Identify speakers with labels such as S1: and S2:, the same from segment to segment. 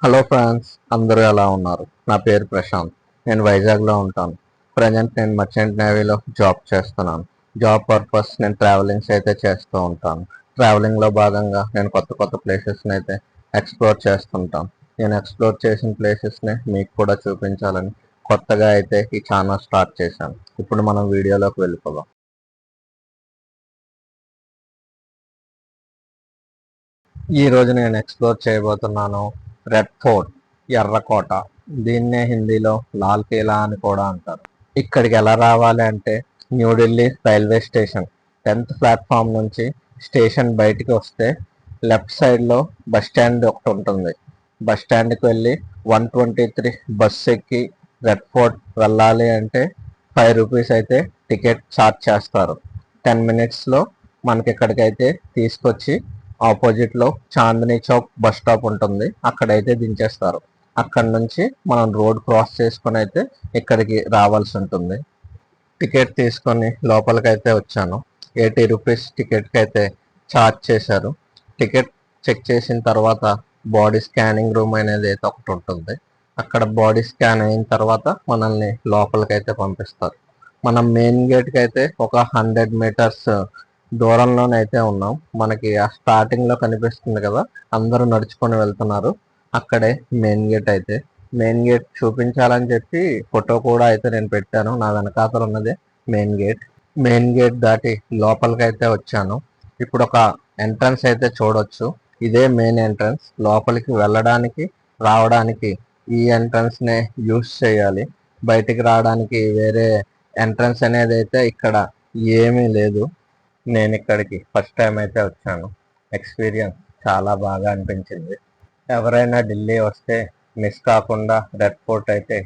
S1: Hello friends, అందరూ ఎలా ఉన్నారు? నా పేరు ప్రశాంత్. నేను వైజాగ్లో ఉంటాను. ప్రజెంట్ నేను మర్చెంట్ నేవీలో జాబ్ చేస్తున్నాను. జాబ్ పర్పస్ నేను ట్రావెలింగ్స్ అయితే చేస్తూ ఉంటాను. ట్రావెలింగ్లో భాగంగా నేను కొత్త కొత్త ప్లేసెస్ని అయితే ఎక్స్ప్లోర్ చేస్తుంటాను. నేను ఎక్స్ప్లోర్ చేసిన ప్లేసెస్ని మీకు కూడా చూపించాలని కొత్తగా అయితే ఈ ఛానల్ స్టార్ట్ చేశాను. ఇప్పుడు మనం వీడియోలోకి వెళ్ళిపోదాం. ఈ రోజు నేను ఎక్స్ప్లోర్ చేయబోతున్నాను రెడ్ ఫోర్ట్, ఎర్రకోట. దీన్నే హిందీలో లాల్ కిలా అని కూడా అంటారు. ఇక్కడికి ఎలా రావాలి అంటే New Delhi railway station 10th platform నుంచి స్టేషన్ బయటికి వస్తే లెఫ్ట్ సైడ్లో బస్ స్టాండ్ ఒకటి ఉంటుంది. బస్ స్టాండ్కి వెళ్ళి 123 బస్సు ఎక్కి రెడ్ ఫోర్ట్ వెళ్ళాలి అంటే 5 రూపీస్ అయితే టికెట్ ఛార్జ్ చేస్తారు. 10 మినిట్స్లో మనకి ఇక్కడికైతే తీసుకొచ్చి ఆపోజిట్లో చాందినీ చౌక్ బస్ స్టాప్ ఉంటుంది, అక్కడైతే దించేస్తారు. అక్కడ నుంచి మనం రోడ్ క్రాస్ చేసుకుని అయితే ఇక్కడికి రావాల్సి ఉంటుంది. టికెట్ తీసుకొని లోపలికైతే వచ్చాను. 80 రూపీస్ టికెట్కి అయితే ఛార్జ్ చేశారు. టికెట్ చెక్ చేసిన తర్వాత బాడీ స్కానింగ్ రూమ్ అనేది అయితే ఒకటి ఉంటుంది. అక్కడ బాడీ స్కాన్ అయిన తర్వాత మనల్ని లోపలికైతే పంపిస్తారు. మనం మెయిన్ గేట్కి అయితే ఒక 100 మీటర్స్ దూరంలోనైతే ఉన్నాం. మనకి ఆ స్టార్టింగ్లో కనిపిస్తుంది కదా, అందరూ నడుచుకొని వెళ్తున్నారు. అక్కడే మెయిన్ గేట్ అయితే. మెయిన్ గేట్ చూపించాలని చెప్పి ఫోటో కూడా అయితే నేను పెట్టాను. నా వెనకాతల ఉన్నదే మెయిన్ గేట్. మెయిన్ గేట్ దాటి లోపలికైతే వచ్చాను. ఇప్పుడు ఒక ఎంట్రన్స్ అయితే చూడొచ్చు. ఇదే మెయిన్ ఎంట్రన్స్. లోపలికి వెళ్ళడానికి రావడానికి ఈ ఎంట్రన్స్ నే యూస్ చేయాలి. బయటికి రావడానికి వేరే ఎంట్రన్స్ అనేది అయితే ఇక్కడ ఏమీ లేదు. నేను ఇక్కడికి ఫస్ట్ టైం అయితే వచ్చాను. ఎక్స్పీరియన్స్ చాలా బాగా అనిపించింది. ఎవరైనా ఢిల్లీ వస్తే మిస్ కాకుండా రెడ్ ఫోర్ట్ అయితే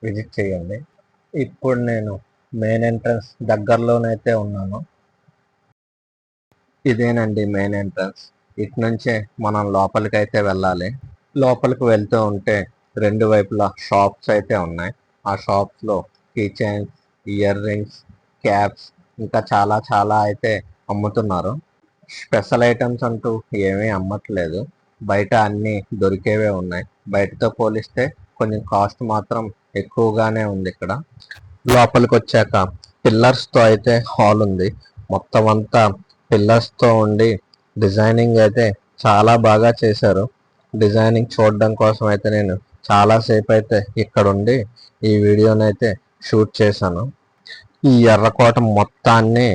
S1: విజిట్ చేయండి. ఇప్పుడు నేను మెయిన్ ఎంట్రన్స్ దగ్గరలోనైతే ఉన్నాను. ఇదేనండి మెయిన్ ఎంట్రన్స్. ఇటు నుంచే మనం లోపలికి అయితే వెళ్ళాలి. లోపలికి వెళ్తూ ఉంటే రెండు వైపులా షాప్స్ అయితే ఉన్నాయి. ఆ షాప్స్లో key chains, ear rings, caps ఇంకా చాలా చాలా అయితే అమ్ముతున్నారు. స్పెషల్ ఐటమ్స్ అంటూ ఏమీ అమ్మట్లేదు. బయట అన్నీ దొరికేవే ఉన్నాయి. బయటతో పోలిస్తే కొంచెం కాస్ట్ మాత్రం ఎక్కువగానే ఉంది ఇక్కడ. లోపలికి వచ్చాక పిల్లర్స్తో అయితే హాల్ ఉంది. మొత్తం అంతా పిల్లర్స్తో ఉండి డిజైనింగ్ అయితే చాలా బాగా చేశారు. డిజైనింగ్ చూడడం కోసం అయితే నేను చాలాసేపు అయితే ఇక్కడ ఉండి ఈ వీడియోని అయితే షూట్ చేశాను. ఈ ఎర్రకోట మొత్తాన్ని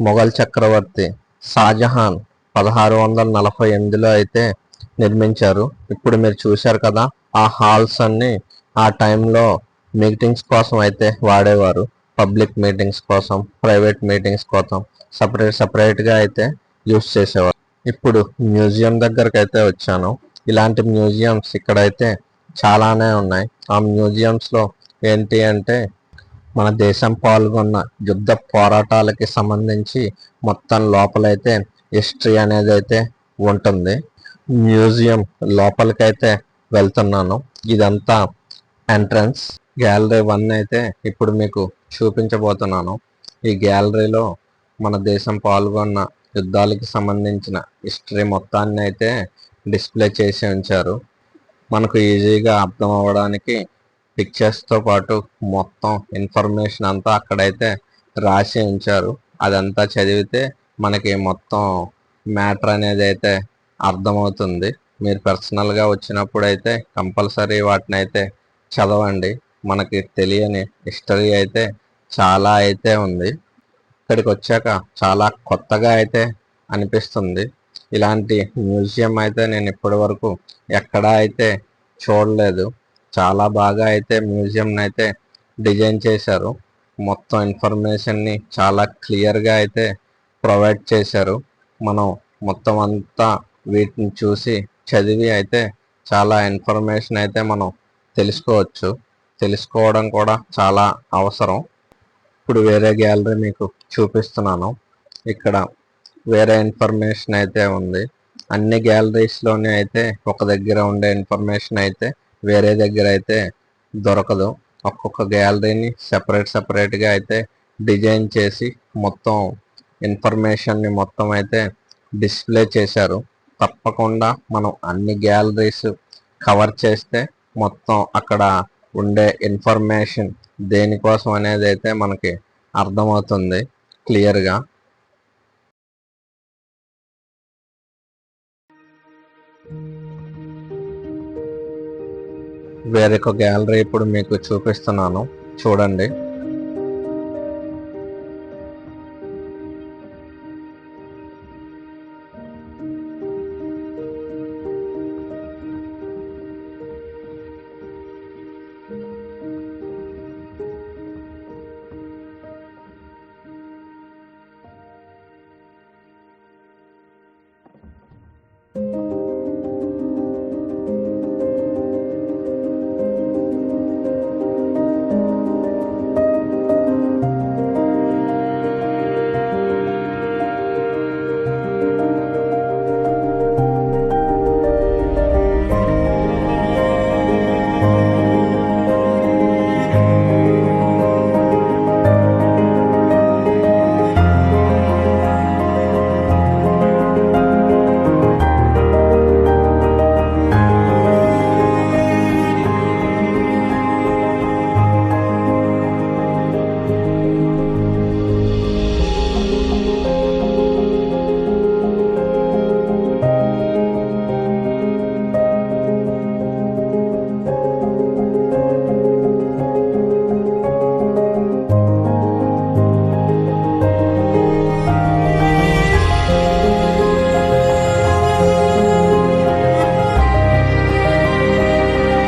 S1: మొఘల్ చక్రవర్తి షాజహాన్ 1648లో అయితే నిర్మించారు. ఇప్పుడు మీరు చూశారు కదా, ఆ హాల్స్ అన్ని ఆ టైంలో మీటింగ్స్ కోసం అయితే వాడేవారు. పబ్లిక్ మీటింగ్స్ కోసం, ప్రైవేట్ మీటింగ్స్ కోసం సపరేట్గా అయితే యూస్ చేసేవారు. ఇప్పుడు మ్యూజియం దగ్గరకు అయితే వచ్చాను. ఇలాంటి మ్యూజియంస్ ఇక్కడైతే చాలానే ఉన్నాయి. ఆ మ్యూజియంస్లో ఏంటి అంటే మన దేశం పాల్గొన్న యుద్ధ పోరాటాలకి సంబంధించి మొత్తం లోపలైతే హిస్టరీ అనేది అయితే ఉంటుంది. మ్యూజియం లోపలికైతే వెళ్తున్నాను. ఇదంతా ఎంట్రన్స్. గ్యాలరీ 1 అయితే ఇప్పుడు మీకు చూపించబోతున్నాను. ఈ గ్యాలరీలో మన దేశం పాల్గొన్న యుద్ధాలకి సంబంధించిన హిస్టరీ మొత్తాన్ని అయితే డిస్ప్లే చేసి ఉంచారు. మనకు ఈజీగా అర్థం అవ్వడానికి పిక్చర్స్తో పాటు మొత్తం ఇన్ఫర్మేషన్ అంతా అక్కడైతే రాసి ఉంచారు. అదంతా చదివితే మనకి మొత్తం మ్యాటర్ అనేది అయితే అర్థమవుతుంది. మీరు పర్సనల్గా వచ్చినప్పుడు అయితే కంపల్సరీ వాటిని అయితే చదవండి. మనకి తెలియని హిస్టరీ అయితే చాలా అయితే ఉంది. ఇక్కడికి వచ్చాక చాలా కొత్తగా అయితే అనిపిస్తుంది. ఇలాంటి మ్యూజియం అయితే నేను ఇప్పటి వరకు ఎక్కడా అయితే చూడలేదు. చాలా బాగా అయితే మ్యూజియంని అయితే డిజైన్ చేశారు. మొత్తం ఇన్ఫర్మేషన్ని చాలా క్లియర్గా అయితే ప్రొవైడ్ చేశారు. మనం మొత్తం అంతా వీటిని చూసి చదివి అయితే చాలా ఇన్ఫర్మేషన్ అయితే మనం తెలుసుకోవచ్చు. తెలుసుకోవడం కూడా చాలా అవసరం. ఇప్పుడు వేరే గ్యాలరీ మీకు చూపిస్తున్నాను. ఇక్కడ వేరే ఇన్ఫర్మేషన్ అయితే ఉంది. అన్ని గ్యాలరీస్లోనే అయితే ఒక దగ్గర ఉండే ఇన్ఫర్మేషన్ అయితే వేరే దగ్గర అయితే దొరకదు. ఒక్కొక్క గ్యాలరీని సపరేట్గా అయితే డిజైన్ చేసి మొత్తం ఇన్ఫర్మేషన్ని మొత్తం అయితే డిస్ప్లే చేశారు. తప్పకుండా మనం అన్ని గ్యాలరీస్ కవర్ చేస్తే మొత్తం అక్కడ ఉండే ఇన్ఫర్మేషన్ దేనికోసం అనేది అయితే మనకి అర్థమవుతుంది క్లియర్గా. వేరొక గ్యాలరీ ఇప్పుడు మీకు చూపిస్తున్నాను, చూడండి.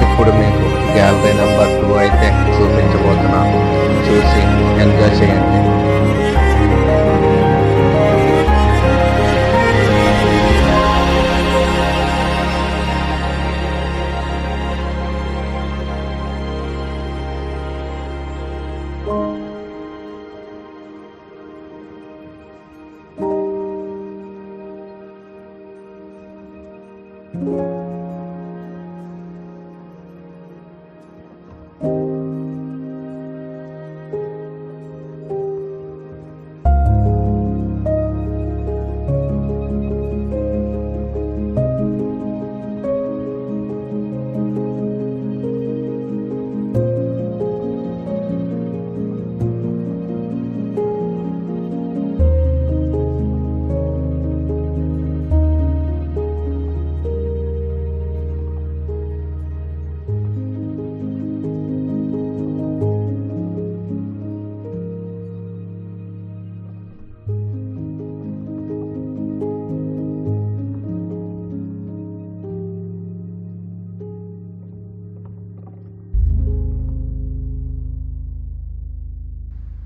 S1: ఇప్పుడు మీకు గ్యాలరీ నెంబర్ 2 అయితే చూపించబోతున్నాను, చూసి ఎంజాయ్ చేయండి.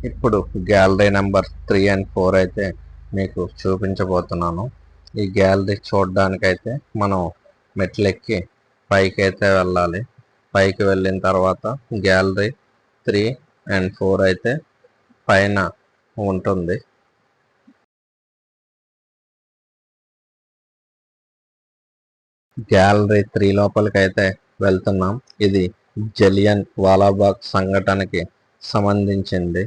S1: ఇప్పుడు గ్యాలరీ నెంబర్ 3 అండ్ 4 అయితే మీకు చూపించబోతున్నాను. ఈ గ్యాలరీ చూడడానికైతే మనం మెట్లెక్కి పైకి అయితే వెళ్ళాలి. పైకి వెళ్ళిన తర్వాత గ్యాలరీ 3 అండ్ 4 అయితే పైన ఉంటుంది. గ్యాలరీ 3 లోపలికి అయితే వెళ్తున్నాం. ఇది జలియన్ వాలాబాగ్ సంఘటనకి సంబంధించింది.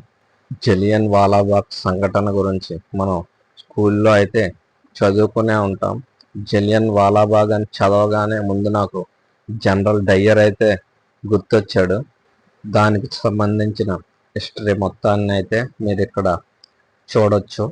S1: జలియన్ వాలాబాగ్ సంఘటన గురించి మనం స్కూల్లో అయితే చదువుకునే ఉంటాం. జలియన్ వాలాబాగ్ అని చదవగానే ముందు నాకు జనరల్ డయ్యర్ అయితే గుర్తొచ్చాడు. దానికి సంబంధించిన హిస్టరీ మొత్తాన్ని అయితే మీరు ఇక్కడ చూడొచ్చు.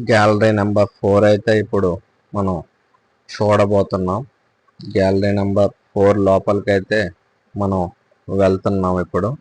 S1: గ్యాలరీ నెంబర్ 4 అయితే ఇప్పుడు మనం చూడబోతున్నాం. గ్యాలరీ నెంబర్ 4 లోపలికైతే మనం వెళ్తున్నాం ఇప్పుడు.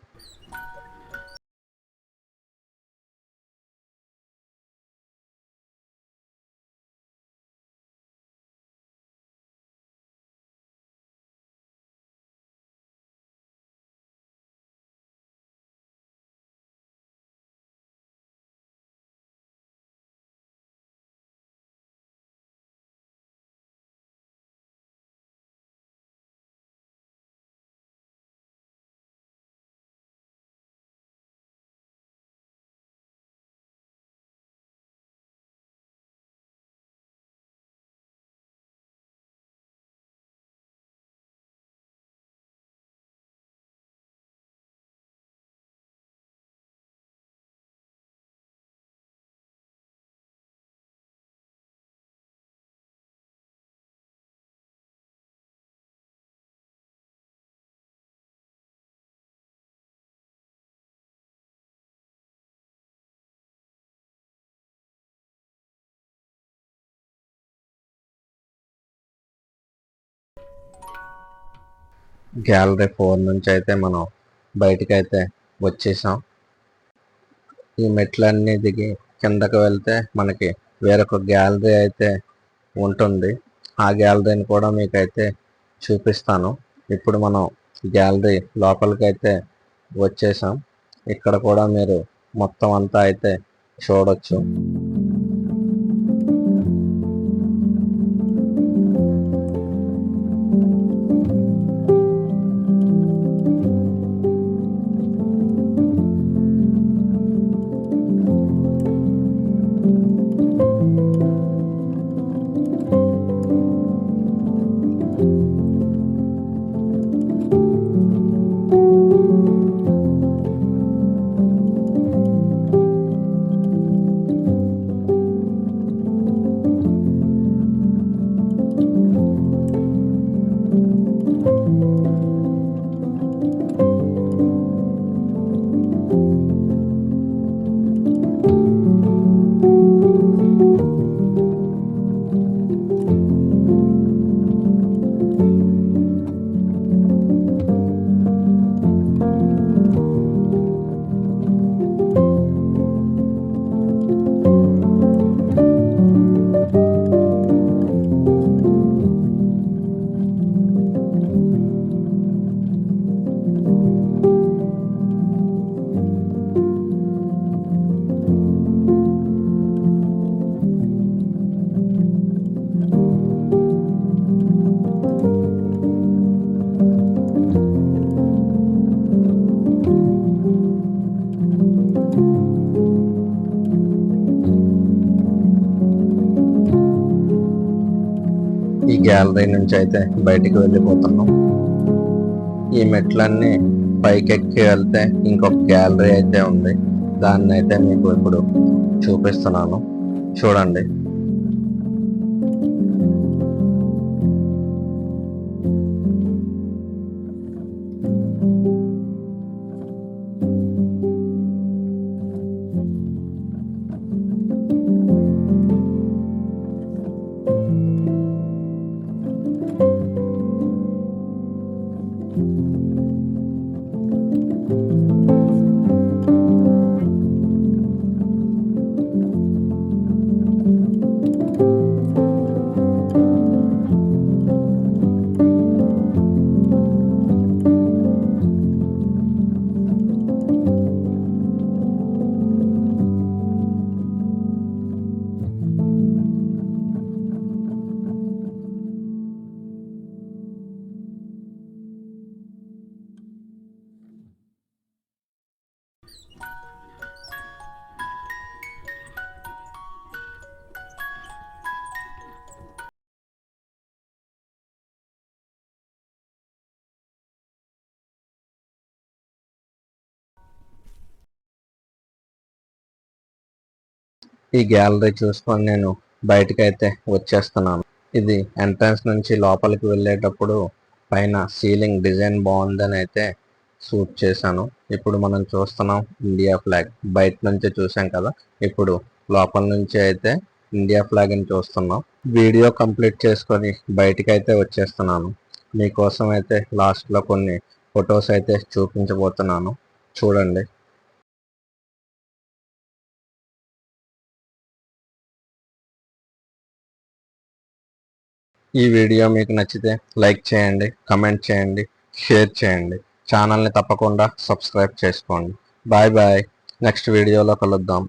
S1: గ్యాలరీ 4 నుంచి అయితే మనం బయటికి అయితే వచ్చేసాం. ఈ మెట్లన్నీ దిగి కిందకు వెళ్తే మనకి వేరొక గ్యాలరీ అయితే ఉంటుంది. ఆ గ్యాలరీని కూడా మీకైతే చూపిస్తాను. ఇప్పుడు మనం గ్యాలరీ లోపలికైతే వచ్చేసాం. ఇక్కడ కూడా మీరు మొత్తం అంతా అయితే చూడొచ్చు. ఈ గ్యాలరీ నుంచి అయితే బయటికి వెళ్ళిపోతున్నాం. ఈ మెట్లన్నీ పైకెక్కి వెళ్తే ఇంకొక గ్యాలరీ అయితే ఉంది. దాన్ని అయితే మీకు ఇప్పుడు చూపిస్తున్నాను, చూడండి. ఈ గ్యాలరీ చూసుకొని నేను బయటకైతే వచ్చేస్తున్నాను. ఇది ఎంట్రన్స్ నుంచి లోపలికి వెళ్ళేటప్పుడు పైన సీలింగ్ డిజైన్ బాగుందని అయితే షూట్ చేశాను. ఇప్పుడు మనం చూస్తున్నాం ఇండియా ఫ్లాగ్. బయట నుంచి చూసాం కదా, ఇప్పుడు లోపల నుంచి అయితే ఇండియా ఫ్లాగ్ అని చూస్తున్నాం. వీడియో కంప్లీట్ చేసుకొని బయటకైతే వచ్చేస్తున్నాను. మీకోసం అయితే లాస్ట్లో కొన్ని ఫొటోస్ అయితే చూపించబోతున్నాను, చూడండి. ఈ వీడియో మీకు నచ్చితే లైక్ చేయండి, కమెంట్ చేయండి, షేర్ చేయండి. ఛానల్ని తప్పకుండా సబ్స్క్రైబ్ చేసుకోండి. Bye bye. నెక్స్ట్ వీడియోలో కలుద్దాం.